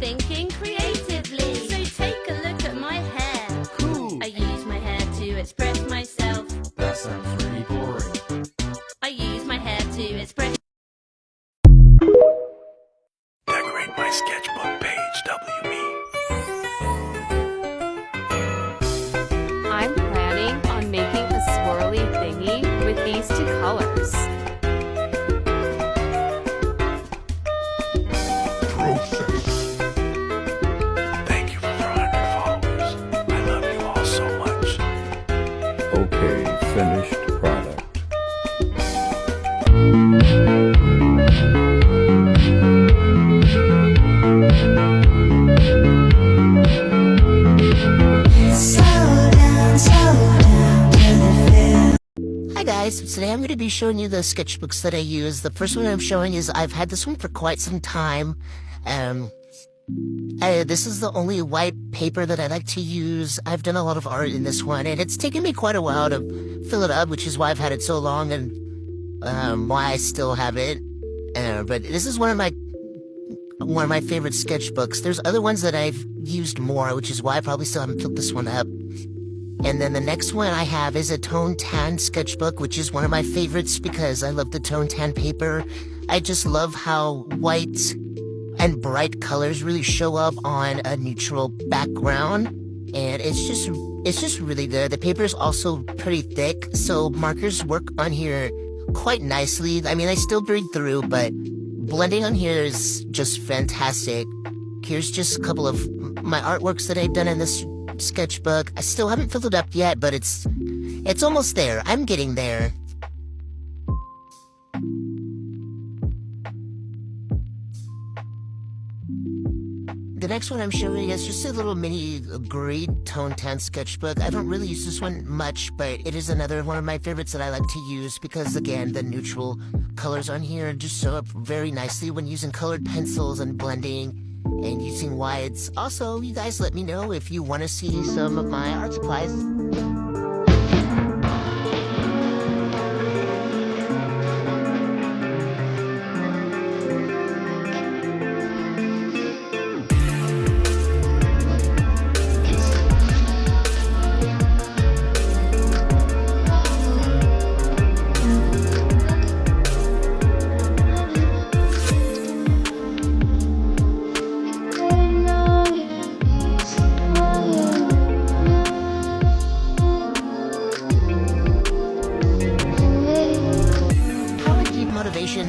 thinking creatively. So take a look at my hair. Cool. I use my hair to express myself. That sounds really boring. I use my hair to express. Decorate my sketchbook page, WE. I'm planning on making a swirly thingy with these two colors. Process. Thank you for 400 followers. I love you all so much. Okay, finished product. Hi guys, today I'm going to be showing you the sketchbooks that I use. The first one I'm showing is I've had this one for quite some time. This is the only white paper that I like to use. I've done a lot of art in this one, and it's taken me quite a while to fill it up, which is why I've had it so long and why I still have it. But this is one of my favorite sketchbooks. There's other ones that I've used more, which is why I probably still haven't filled this one up. And then the next one I have is a tone tan sketchbook, which is one of my favorites because I love the tone tan paper. I just love how white and bright colors really show up on a neutral background. And it's just really good. The paper is also pretty thick, so markers work on here quite nicely. I mean, I still breathe through, but blending on here is just fantastic. Here's just a couple of my artworks that I've done in this sketchbook. I still haven't filled it up yet, but it's almost there. I'm getting there. The next one I'm showing is just a little mini green tone tan sketchbook. I don't really use this one much, but it is another one of my favorites that I like to use because, again, the neutral colors on here just show up very nicely when using colored pencils and blending and using whites. Also, you guys let me know if you want to see some of my art supplies.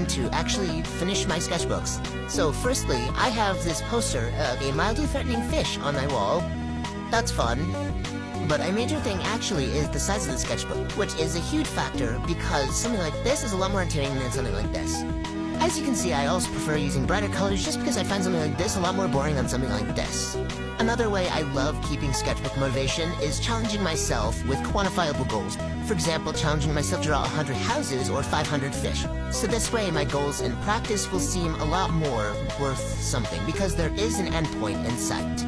To actually finish my sketchbooks. So firstly, I have this poster of a mildly threatening fish on my wall. That's fun. But a major thing actually is the size of the sketchbook, which is a huge factor because something like this is a lot more entertaining than something like this. As you can see, I also prefer using brighter colors just because I find something like this a lot more boring than something like this. Another way I love keeping sketchbook motivation is challenging myself with quantifiable goals. For example, challenging myself to draw 100 houses or 500 fish. So this way, my goals in practice will seem a lot more worth something because there is an endpoint in sight.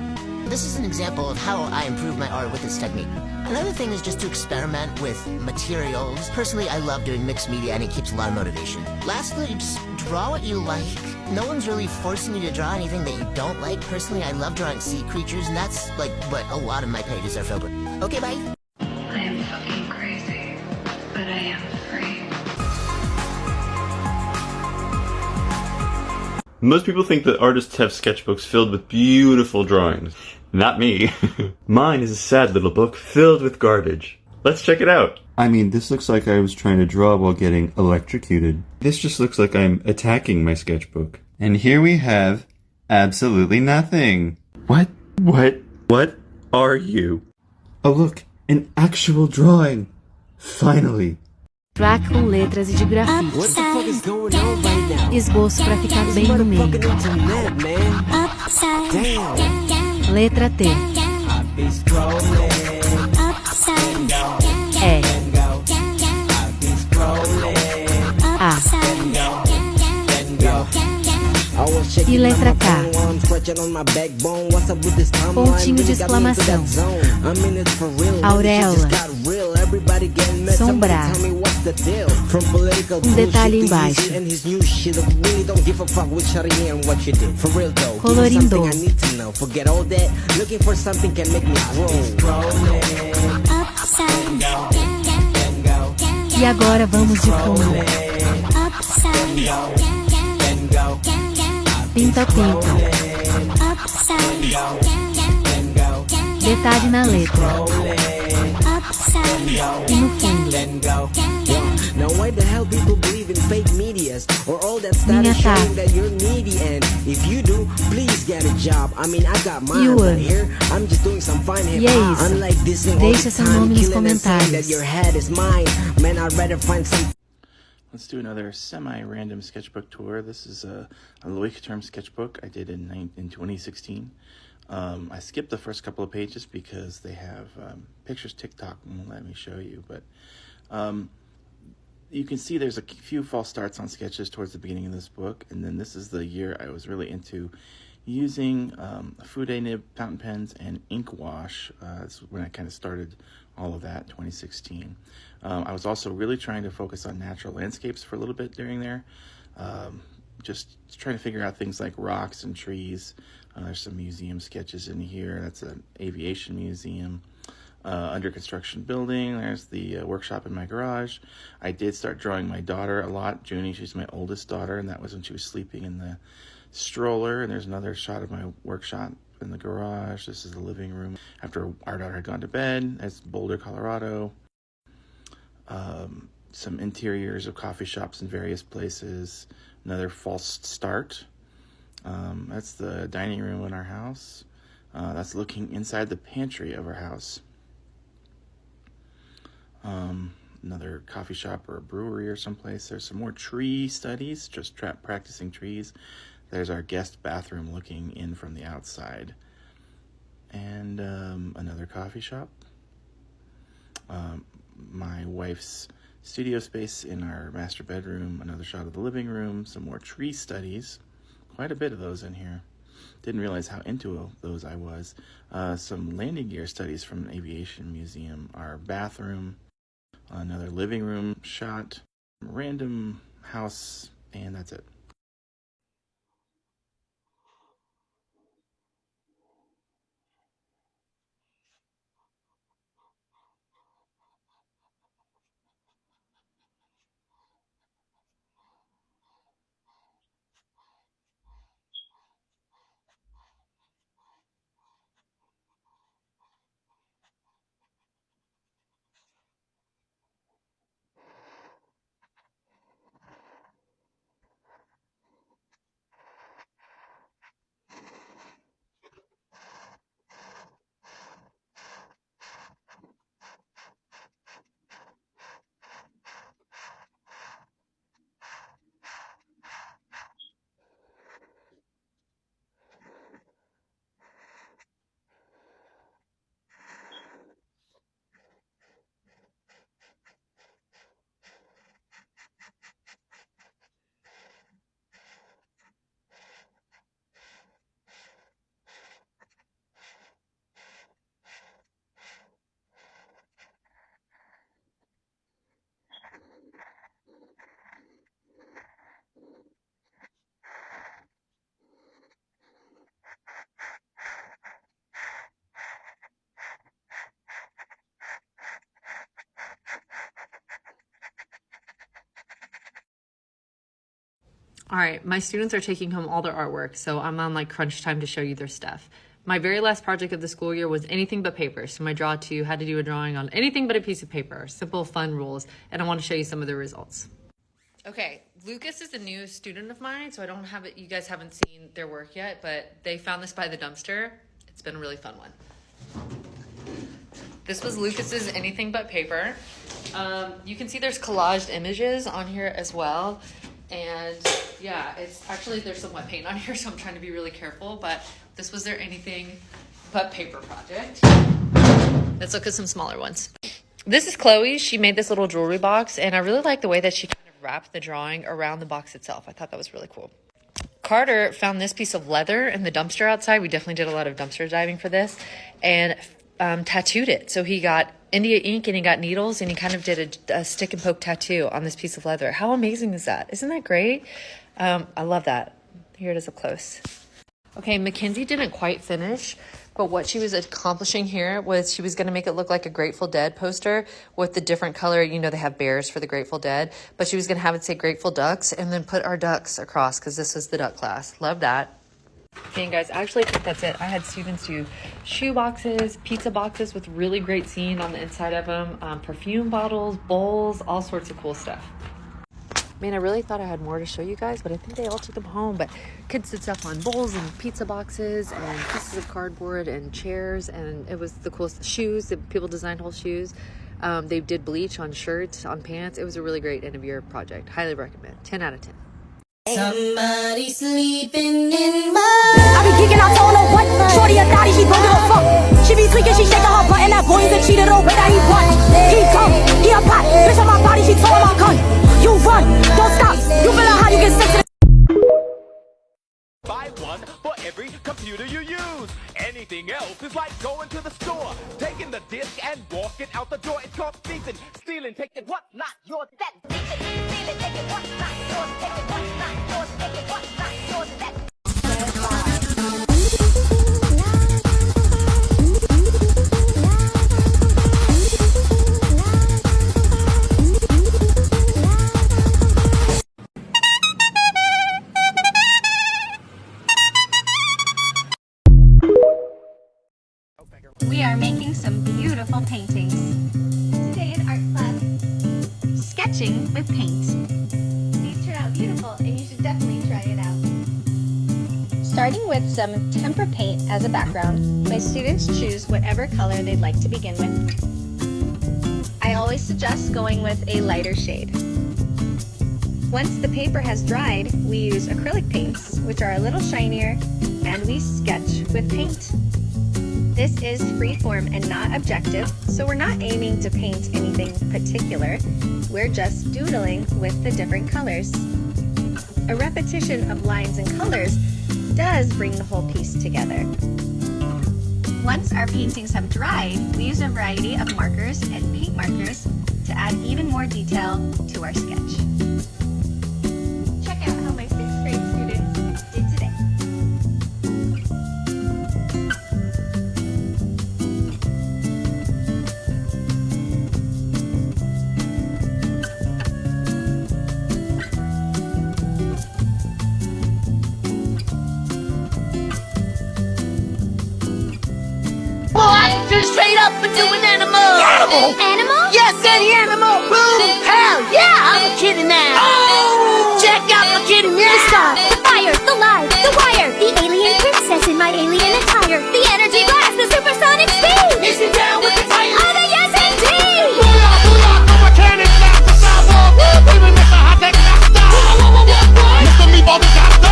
This is an example of how I improve my art with this technique. Another thing is just to experiment with materials. Personally, I love doing mixed media and it keeps a lot of motivation. Lastly, just draw what you like. No one's really forcing you to draw anything that you don't like. Personally, I love drawing sea creatures, and that's like what a lot of my pages are filled with. Okay, bye. I am fucking crazy, but I am free. Most people think that artists have sketchbooks filled with beautiful drawings. Not me. Mine is a sad little book filled with garbage. Let's check it out. I mean, this looks like I was trying to draw while getting electrocuted. This just looks like I'm attacking my sketchbook. And here we have absolutely nothing. What are you? Oh look, an actual drawing. Finally. Track com letras e de grafite. What the fuck is going on right now? Esboço pra ficar bem no meio. Internet, man. Damn. Letra T. I be scrolling. E. I be scrolling. A. E letra K. touching on my backbone. What's up with this timeline? Pontinho de Really got me into that exclamação. zone. I'm in it for real. Auréola. This shit just got real. Everybody getting mad. Somebody Sombrar. tell me what's the deal. From political detalhe bullshit to embaixo. Yeezy and his new shit. I really don't give a fuck with Shawty and what you do. For real though, give me Colorindo. something I need to know. Forget all that. Looking for something can make me grow. Upside down. E agora vamos de fundo. Upside down. Pinta, pinta. Upside down. Detalhe na letra. Upside down. E no fundo. Now why the hell people believe in fake medias or all that Minha status showing tá. that you're needy, and if you do, please get a job. I mean I got mine, You but would. here I'm just doing some fine hip E é hop. isso. Unlike this thing all Deixa the seu time, nome nos killing and saying comentários. that your head is mine. Man, I'd rather find some. Let's do another semi-random sketchbook tour. This is a Loic term sketchbook I did in 2016. I skipped the first couple of pages because they have pictures TikTok won't let me show you, but you can see there's a few false starts on sketches towards the beginning of this book, and then this is the year I was really into using Fude nib fountain pens and ink wash. That's when I kind of started all of that, 2016. I was also really trying to focus on natural landscapes for a little bit during there, just trying to figure out things like rocks and trees. There's some museum sketches in here. That's an aviation museum. Under construction building. There's the workshop in my garage. I did start drawing my daughter a lot. Junie, she's my oldest daughter, and that was when she was sleeping in the stroller. And there's another shot of my workshop in the garage. This is the living room after our daughter had gone to bed. That's Boulder, Colorado. Some interiors of coffee shops in various places. Another false start. That's the dining room in our house. That's looking inside the pantry of our house. Another coffee shop or a brewery or someplace. There's some more tree studies, just practicing trees. There's our guest bathroom looking in from the outside. And another coffee shop. My wife's studio space in our master bedroom. Another shot of the living room. Some more tree studies. Quite a bit of those in here. Didn't realize how into those I was. Some landing gear studies from an aviation museum. Our bathroom. Another living room shot, random house, and that's it. All right, my students are taking home all their artwork, so I'm on like crunch time to show you their stuff. My very last project of the school year was anything but paper. So my draw 2 had to do a drawing on anything but a piece of paper. Simple, fun rules, and I want to show you some of the results. Okay, Lucas is a new student of mine, so I don't have it. You guys haven't seen their work yet, but they found this by the dumpster. It's been a really fun one. This was Lucas's anything but paper. You can see there's collaged images on here as well. And yeah, it's actually, there's some wet paint on here, so I'm trying to be really careful, but this was their anything but paper project. Let's look at some smaller ones. This is Chloe. She made this little jewelry box, and I really like the way that she kind of wrapped the drawing around the box itself. I thought that was really cool. Carter found this piece of leather in the dumpster outside. We definitely did a lot of dumpster diving for this, and tattooed it. So he got India ink and he got needles and he kind of did a stick and poke tattoo on this piece of leather. How amazing is that? Isn't that great? I love that. Here it is up close. Okay, Mackenzie didn't quite finish, but what she was accomplishing here was she was going to make it look like a Grateful Dead poster with the different color. You know, they have bears for the Grateful Dead, but she was going to have it say Grateful Ducks and then put our ducks across because this is the duck class. Love that. Okay, guys, actually, I think that's it. I had students do shoe boxes, pizza boxes with really great scene on the inside of them, perfume bottles, bowls, all sorts of cool stuff. Man, I really thought I had more to show you guys, but I think they all took them home. But kids did stuff on bowls and pizza boxes and pieces of cardboard and chairs, and it was the coolest. Shoes, the people designed whole shoes. They did bleach on shirts, on pants. It was a really great end of year project. Highly recommend. 10 out of 10. Somebody sleeping in my I be kicking out on her what? Shorty a thotty, he broke it up fuck. She be tweaking, she shaking her butt, and that boy is a cheater the way that he run. He come, he a pot, bitch on my body, she tore my gun. You run, don't stop, you feel like how you get sensitive. Buy one for every computer you use. Anything else is like going to the store, taking the disc and walking out the door. It's called thieving, stealing, taking what not yours. That's thieving, stealing, taking what not yours, taking what not yours, taking what not yours. That's We are making some beautiful paintings. Today in art class, sketching with paint. These turn out beautiful and you should definitely try it out. Starting with some tempera paint as a background, my students choose whatever color they'd like to begin with. I always suggest going with a lighter shade. Once the paper has dried, we use acrylic paints, which are a little shinier, and we sketch with paint. This is freeform and not objective, so we're not aiming to paint anything particular. We're just doodling with the different colors. A repetition of lines and colors does bring the whole piece together. Once our paintings have dried, we use a variety of markers and paint markers to add even more detail to our sketch. Check out how my 6th grade students did today. Straight up and do an animal. Animal? Yes, any animal. Boom. Hell yeah, I'm a kitty now. Oh, check out my kitty now. The star, the fire, the light, the wire, the alien princess in my alien attire, the energy blast, the supersonic speed. Is it down with the fire? Oh, the yes indeed. I'm a cannon blaster, salvo. Even if I hot tech master. Mr. Meatball the doctor.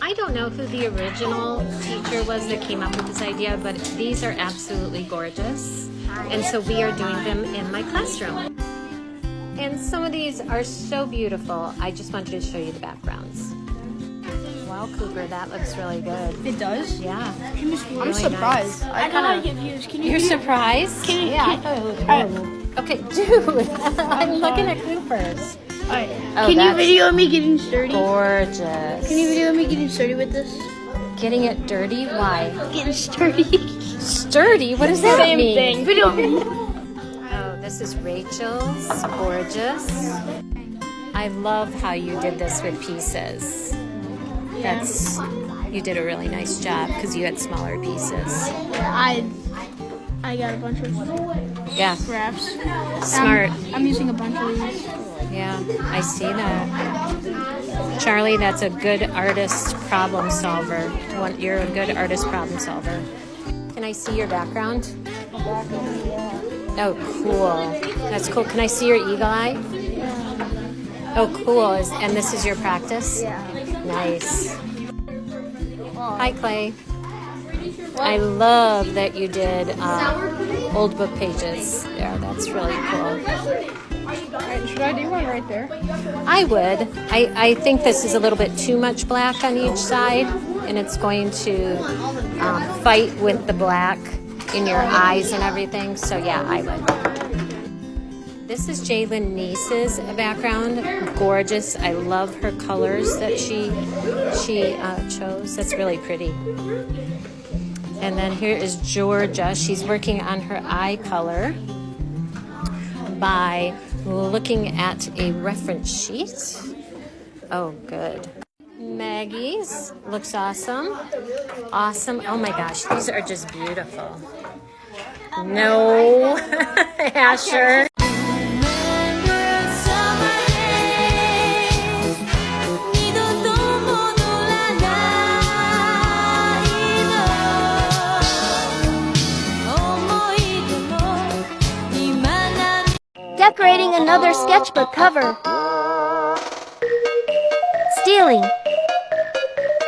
I don't know who the original teacher was that came up with this idea, but these are absolutely gorgeous. And so we are doing them in my classroom. And some of these are so beautiful. I just wanted to show you the backgrounds. Wow, Cooper, that looks really good. It does? Yeah. I'm surprised. Nice. You're surprised? Yeah, I thought it was horrible. Okay, dude, I'm looking at Cooper's. Alright. Oh, Can you that's video me getting sturdy? Gorgeous. Can you video me getting sturdy with this? Getting it dirty? Why? Getting sturdy. Sturdy? What does that Same mean? thing. Video me. Oh, this is Rachel's. Gorgeous. I love how you did this with pieces. You did a really nice job because you had smaller pieces. I got a bunch of scraps. Smart. I'm using a bunch of these. Yeah, I see that. Charlie, that's a good artist problem solver. You're a good artist problem solver. Can I see your background? Oh, cool. That's cool. Can I see your eagle eye? Oh, cool. And this is your practice? Yeah. Nice. Hi, Clay. I love that you did old book pages. Yeah, that's really cool. Should I do one right there? I would. I think this is a little bit too much black on each side, and it's going to fight with the black in your eyes and everything. So yeah, I would. This is Jalen Neese's background. Gorgeous. I love her colors that she chose. That's really pretty. And then here is Georgia. She's working on her eye color by looking at a reference sheet. Oh, good. Maggie's looks awesome. Awesome. Oh my gosh, these are just beautiful. No, Asher. Decorating another sketchbook cover. Stealing.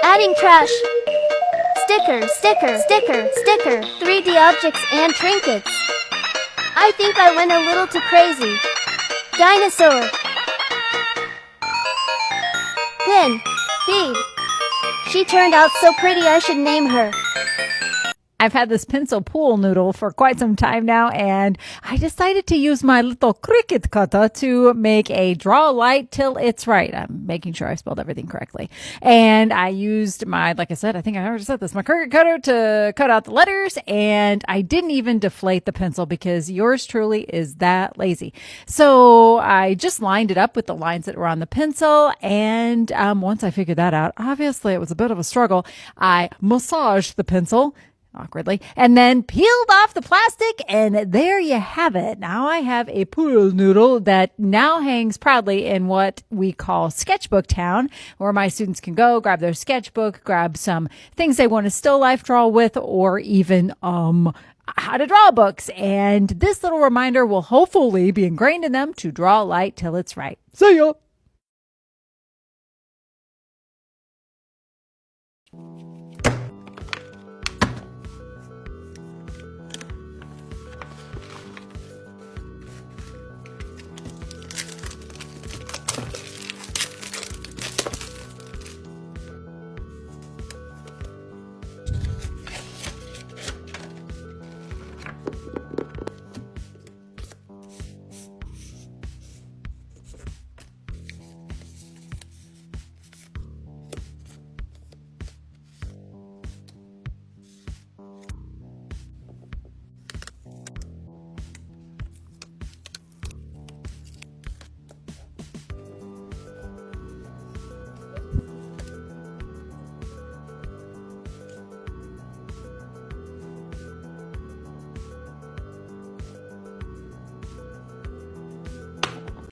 Adding trash. Sticker, sticker, sticker, sticker. 3D objects and trinkets. I think I went a little too crazy. Dinosaur. Pin. Feed. She turned out so pretty I should name her. I've had this pencil pool noodle for quite some time now, and I decided to use my little Cricut cutter to make a draw light till it's right. I'm making sure I spelled everything correctly. And I used my, like I said, I think I already said this, my Cricut cutter to cut out the letters, and I didn't even deflate the pencil because yours truly is that lazy. So I just lined it up with the lines that were on the pencil, and once I figured that out, obviously it was a bit of a struggle. I massaged the pencil awkwardly, and then peeled off the plastic, and there you have it. Now I have a pool noodle that now hangs proudly in what we call Sketchbook Town, where my students can go, grab their sketchbook, grab some things they want to still life draw with, or even how to draw books. And this little reminder will hopefully be ingrained in them to draw light till it's right. See ya!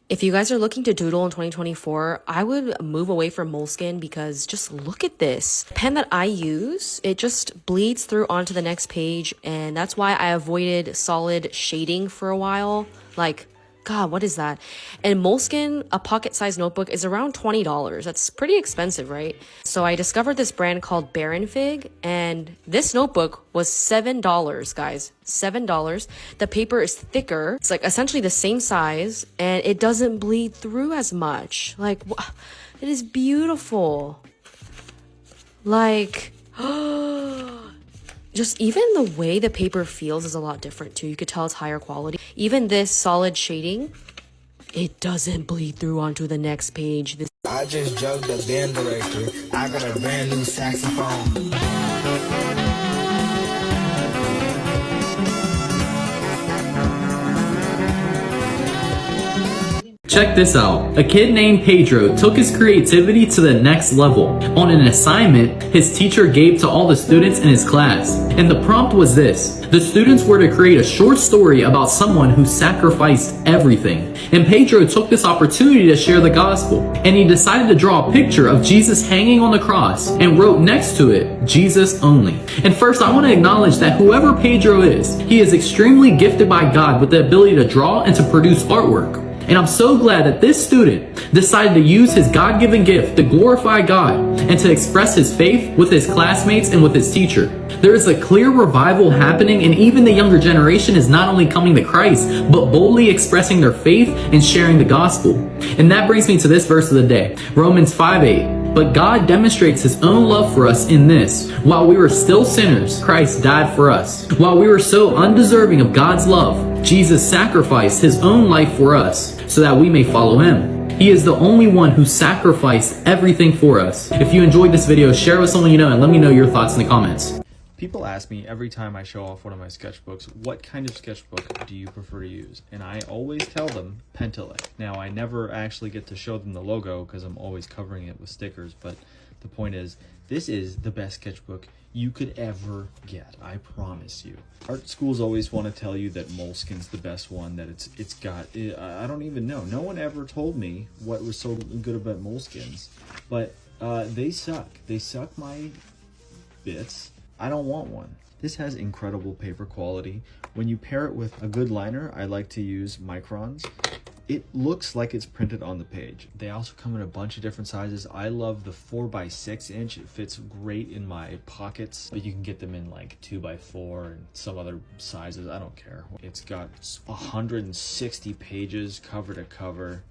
If you guys are looking to doodle in 2024, I would move away from Moleskine because just look at this. The pen that I use, it just bleeds through onto the next page, and that's why I avoided solid shading for a while. Like, God, what is that? And Moleskine, a pocket-sized notebook, is around $20. That's pretty expensive, right? So I discovered this brand called Baron Fig, and this notebook was $7, guys. $7. The paper is thicker. It's like essentially the same size, and it doesn't bleed through as much. Like, it is beautiful. Like, just even the way the paper feels is a lot different too. You could tell it's higher quality. Even this solid shading, it doesn't bleed through onto the next page. I just jugged the band director. I got a brand new saxophone. Check this out. A kid named Pedro took his creativity to the next level. On an assignment his teacher gave to all the students in his class. And the prompt was this. The students were to create a short story about someone who sacrificed everything. And Pedro took this opportunity to share the gospel. And he decided to draw a picture of Jesus hanging on the cross and wrote next to it, Jesus only. And first I want to acknowledge that whoever Pedro is, he is extremely gifted by God with the ability to draw and to produce artwork. And I'm so glad that this student decided to use his God-given gift to glorify God and to express his faith with his classmates and with his teacher. There is a clear revival happening, and even the younger generation is not only coming to Christ, but boldly expressing their faith and sharing the gospel. And that brings me to this verse of the day, Romans 5:8. But God demonstrates his own love for us in this: while we were still sinners, Christ died for us. While we were so undeserving of God's love, Jesus sacrificed his own life for us so that we may follow him. He is the only one who sacrificed everything for us. If you enjoyed this video, share it with someone you know and let me know your thoughts in the comments. People ask me every time I show off one of my sketchbooks, what kind of sketchbook do you prefer to use? And I always tell them Pentalic. Now, I never actually get to show them the logo because I'm always covering it with stickers, but the point is, this is the best sketchbook you could ever get, I promise you. Art schools always want to tell you that Moleskin's the best one, that it's got, I don't even know. No one ever told me what was so good about Moleskins, but they suck. They suck my bits. I don't want one. This has incredible paper quality. When you pair it with a good liner, I like to use microns. It looks like it's printed on the page. They also come in a bunch of different sizes. I love the 4x6 inch. It fits great in my pockets, but you can get them in like 2x4 and some other sizes. I don't care. It's got 160 pages cover to cover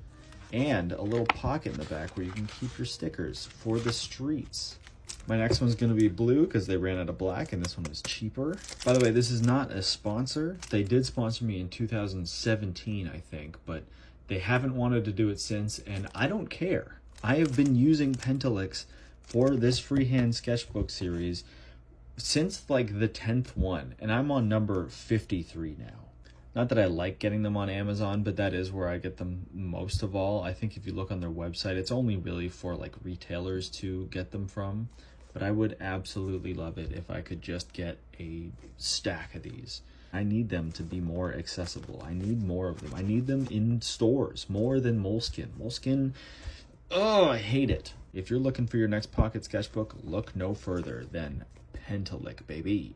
and a little pocket in the back where you can keep your stickers for the streets. My next one's going to be blue because they ran out of black and this one was cheaper. By the way, this is not a sponsor. They did sponsor me in 2017, I think, but they haven't wanted to do it since, and I don't care. I have been using Pentalics for this freehand sketchbook series since like the 10th one, and I'm on number 53 now. Not that I like getting them on Amazon, but that is where I get them most of all. I think if you look on their website, it's only really for like retailers to get them from. But I would absolutely love it if I could just get a stack of these. I need them to be more accessible. I need more of them. I need them in stores more than Moleskin. Moleskin, oh, I hate it. If you're looking for your next pocket sketchbook, look no further than Pentalic, baby.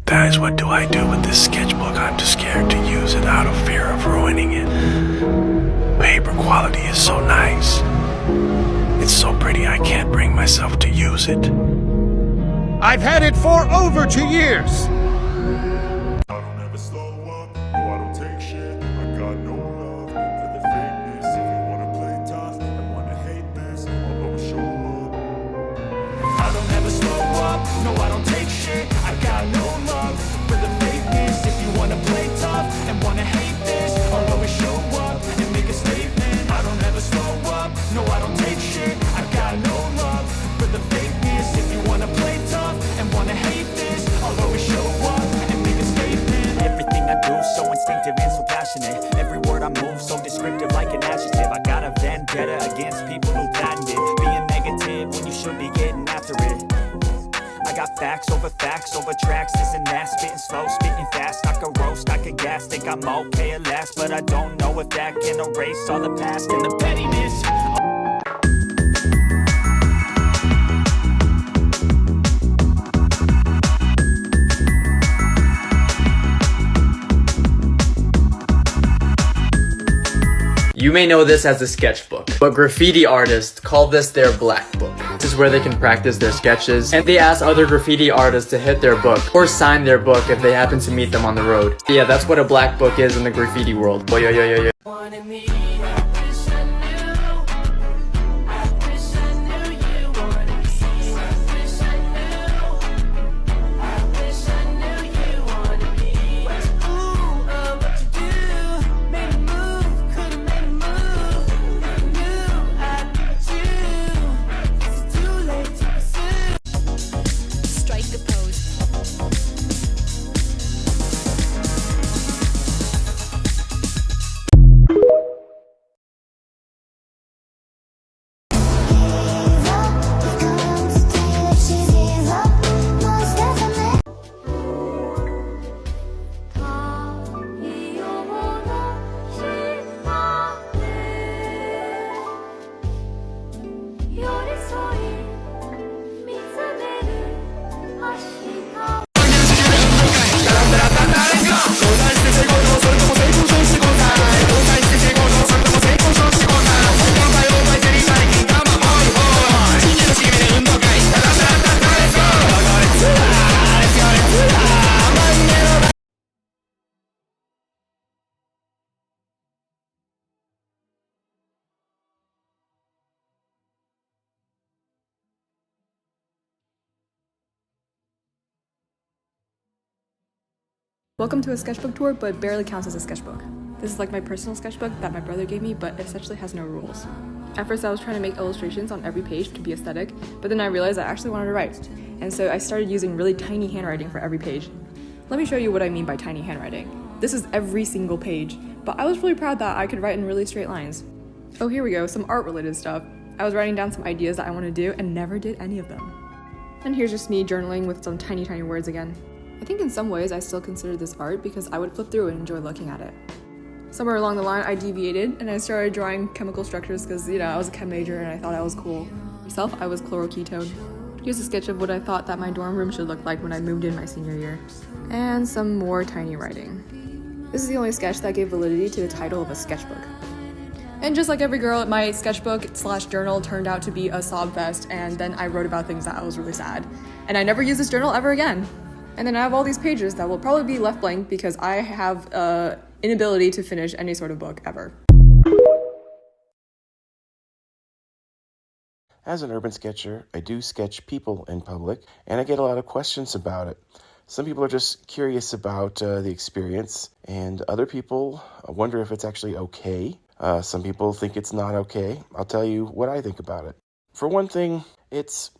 Guys, what do I do with this sketchbook? I'm too scared to use it out of fear of ruining it. Paper quality is so nice. It's so pretty I can't bring myself to use it. I've had it for over 2 years. Every word I move so descriptive like an adjective. I got a vendetta against people who patented being negative when you should be getting after it. I got facts facts over tracks. This and that, spitting slow, spitting fast. I could roast, I could gas, think I'm okay at last, but I don't know if that can erase all the past and the pettiness. You may know this as a sketchbook, but graffiti artists call this their black book. This is where they can practice their sketches, and they ask other graffiti artists to hit their book, or sign their book if they happen to meet them on the road. Yeah, that's what a black book is in the graffiti world. Yo, yo, yo, yo, yo. Welcome to a sketchbook tour, but barely counts as a sketchbook. This is like my personal sketchbook that my brother gave me, but essentially has no rules. At first I was trying to make illustrations on every page to be aesthetic, but then I realized I actually wanted to write. And so I started using really tiny handwriting for every page. Let me show you what I mean by tiny handwriting. This is every single page, but I was really proud that I could write in really straight lines. Oh, here we go, some art related stuff. I was writing down some ideas that I want to do and never did any of them. And here's just me journaling with some tiny words again. I think in some ways I still consider this art because I would flip through and enjoy looking at it. Somewhere along the line I deviated and I started drawing chemical structures because, you know, I was a chem major and I thought I was cool. Myself, I was chloroketone. Here's a sketch of what I thought that my dorm room should look like when I moved in my senior year. And some more tiny writing. This is the only sketch that gave validity to the title of a sketchbook. And just like every girl, my sketchbook/journal turned out to be a sob fest, and then I wrote about things that I was really sad. And I never used this journal ever again. And then I have all these pages that will probably be left blank because I have inability to finish any sort of book ever. As an urban sketcher, I do sketch people in public, and I get a lot of questions about it. Some people are just curious about the experience, and other people wonder if it's actually okay. Some people think it's not okay. I'll tell you what I think about it. For one thing, it's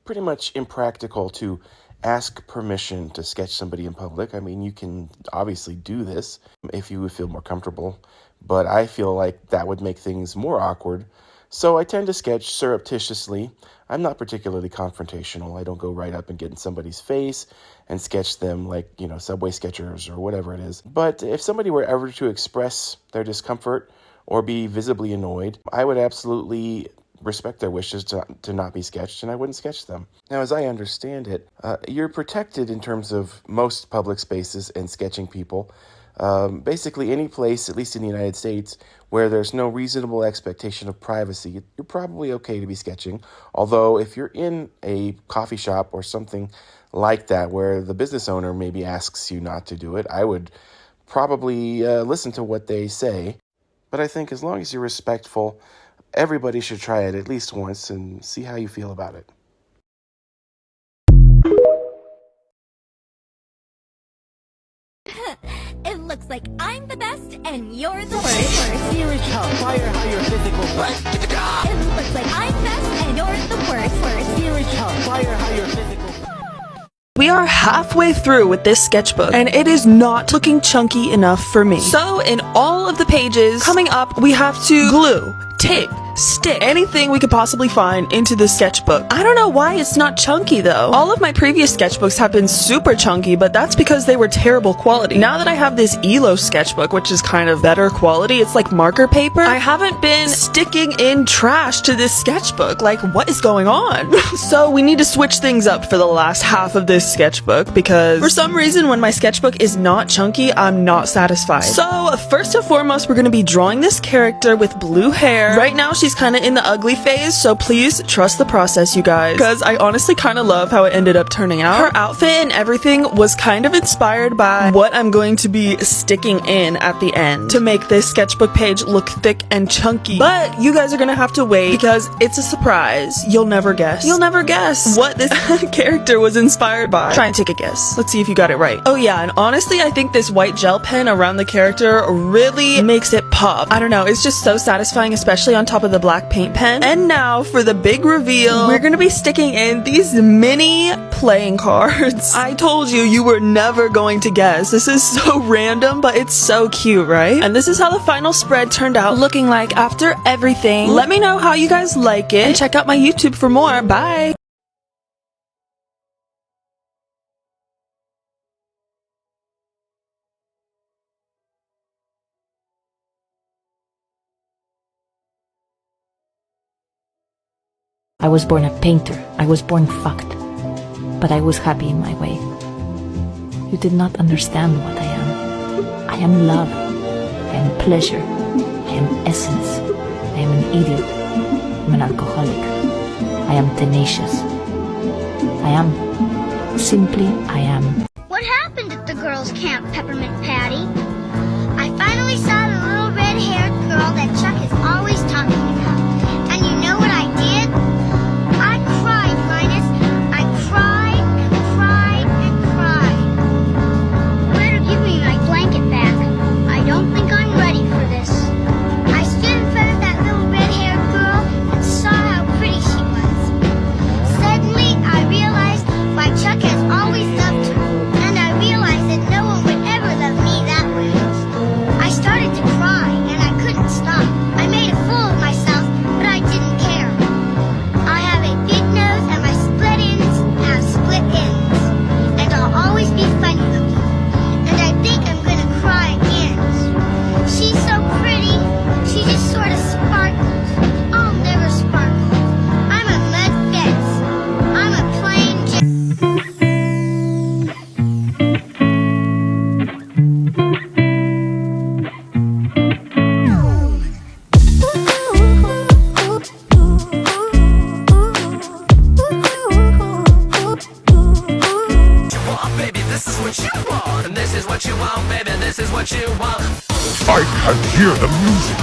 pretty much impractical to ask permission to sketch somebody in public. I mean, you can obviously do this if you would feel more comfortable, but I feel like that would make things more awkward. So I tend to sketch surreptitiously. I'm not particularly confrontational. I don't go right up and get in somebody's face and sketch them like, you know, Subway Sketchers or whatever it is. But if somebody were ever to express their discomfort or be visibly annoyed, I would absolutely respect their wishes to not be sketched, and I wouldn't sketch them. Now, as I understand it, you're protected in terms of most public spaces and sketching people. Basically, any place, at least in the United States, where there's no reasonable expectation of privacy, you're probably okay to be sketching. Although, if you're in a coffee shop or something like that, where the business owner maybe asks you not to do it, I would probably listen to what they say. But I think as long as you're respectful, everybody should try it at least once and see how you feel about it. It looks like I'm the best and you're the worst. Here it comes. Fire how your physical best. It looks like I'm best and you're the worst. Here it comes. Fire how your physical. We are halfway through with this sketchbook, and it is not looking chunky enough for me. So in all of the pages coming up, we have to glue, tape, stick anything we could possibly find into this sketchbook. I don't know why it's not chunky though. All of my previous sketchbooks have been super chunky, but that's because they were terrible quality. Now that I have this ELO sketchbook, which is kind of better quality, it's like marker paper, I haven't been sticking in trash to this sketchbook. Like, what is going on? So we need to switch things up for the last half of this sketchbook, because for some reason when my sketchbook is not chunky, I'm not satisfied. So first and foremost, we're going to be drawing this character with blue hair. Right now she's kind of in the ugly phase, so please trust the process, you guys, because I honestly kind of love how it ended up turning out. Her outfit and everything was kind of inspired by what I'm going to be sticking in at the end to make this sketchbook page look thick and chunky. But you guys are gonna have to wait because it's a surprise. You'll never guess. You'll never guess what this character was inspired by. Try and take a guess. Let's see if you got it right. Oh yeah, and honestly, I think this white gel pen around the character really makes it pop. I don't know, it's just so satisfying, especially on top of the black paint pen. And now for the big reveal, we're gonna be sticking in these mini playing cards. I told you, you were never going to guess. This is so random, but it's so cute, right? And this is how the final spread turned out looking like after everything. Let me know how you guys like it and check out my YouTube for more. Bye! I was born a painter. I was born fucked. But I was happy in my way. You did not understand what I am. I am love. I am pleasure. I am essence. I am an idiot. I am an alcoholic. I am tenacious. I am. Simply, I am. What happened at the girls' camp, Peppermint Patty? I finally saw the little red-haired girl that Chuck is always talking about. And you know what I did? I cried, Linus. I cried and cried and cried. Better give me my blanket back. I don't think I'm ready for this. I stood in front of that little red-haired girl and saw how pretty she was. Suddenly, I realized why Chuck has always loved her, and I realized that no one would ever love me that way. I started to cry, and I couldn't stop. I made a fool of myself, but I didn't care. I have a big nose, and my split ends have split ends, and I'll always be funny looking. And I think I'm gonna cry again. She's so pretty. She just sort of sparkles. I'll never sparkle. I'm a mud fence. I'm a plain Baby, this is what you want, and this is what you want, baby, this is what you want. I can hear the music.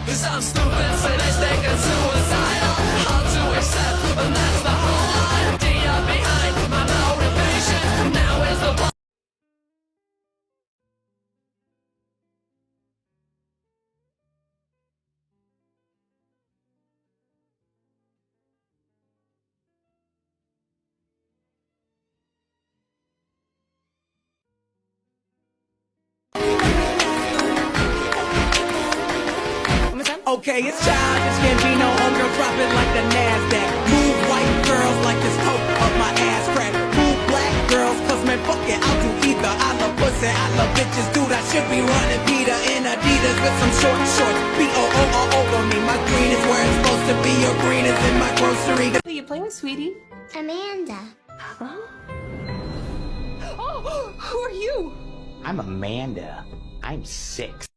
Cause I'm stupid, so they think I'm suicidal. Hard to accept, and that's the whole idea behind my motivation. Now is the Okay, it's childish, Gambino, homegirl, drop it like the NASDAQ. Move white girls like this coke up my ass crack. Move black girls, cause man, fuck it, I'll do either. I love pussy, I love bitches, dude, I should be running Peter in Adidas with some short shorts. B-O-O all over me, my green is where it's supposed to be. Your green is in my grocery. Who are you playing with, sweetie? Amanda. Huh? Oh, who are you? I'm Amanda. I'm 6.